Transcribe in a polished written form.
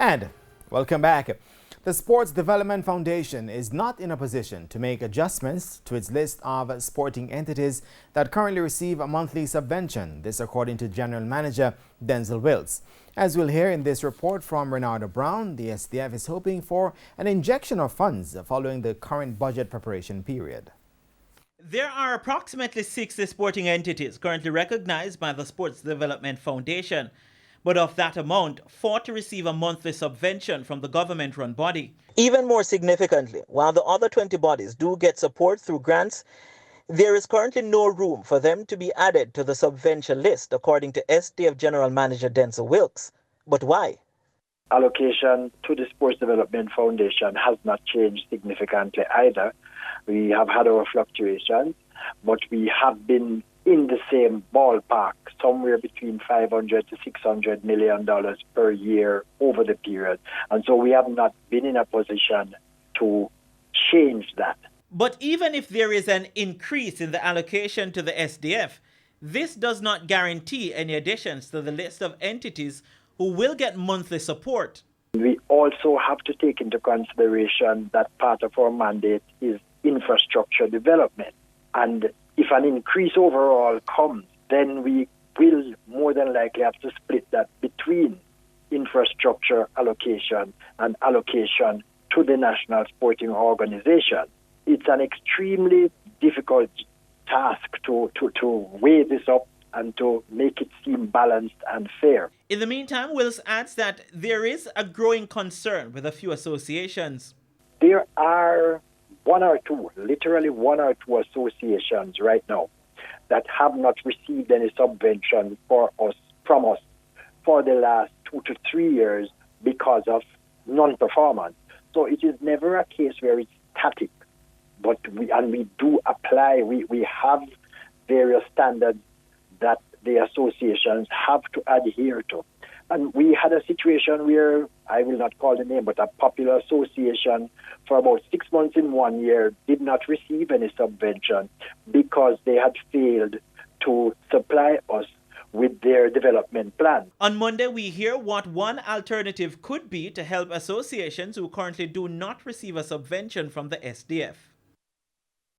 And welcome back. The Sports Development Foundation is not in a position to make adjustments to its list of sporting entities that currently receive a monthly subvention. This according to General Manager Denzel Wilkes. As we'll hear in this report from Renardo Brown, the SDF is hoping for an injection of funds following the current budget preparation period. There are approximately 60 sporting entities currently recognized by the Sports Development Foundation. But of that amount, 40 receive a monthly subvention from the government-run body. Even more significantly, while the other 20 bodies do get support through grants, there is currently no room for them to be added to the subvention list, according to SDF General Manager Denzel Wilkes. But why? Allocation to the Sports Development Foundation has not changed significantly either. We have had our fluctuations, but we have been in the same ballpark, somewhere between $500 to $600 million per year over the period. And so we have not been in a position to change that. But even if there is an increase in the allocation to the SDF, this does not guarantee any additions to the list of entities who will get monthly support. We also have to take into consideration that part of our mandate is infrastructure development. And if an increase overall comes, then we will more than likely have to split that between infrastructure allocation and allocation to the national sporting organization. It's an extremely difficult task to weigh this up and to make it seem balanced and fair. In the meantime, Wills adds that there is a growing concern with a few associations. There are literally one or two associations right now that have not received any subvention from us for the last 2 to 3 years because of non-performance. So it is never a case where it's static, but we do apply. We have various standards that the associations have to adhere to. And we had a situation where, I will not call the name, but a popular association for about 6 months in 1 year did not receive any subvention because they had failed to supply us with their development plan. On Monday, we hear what one alternative could be to help associations who currently do not receive a subvention from the SDF.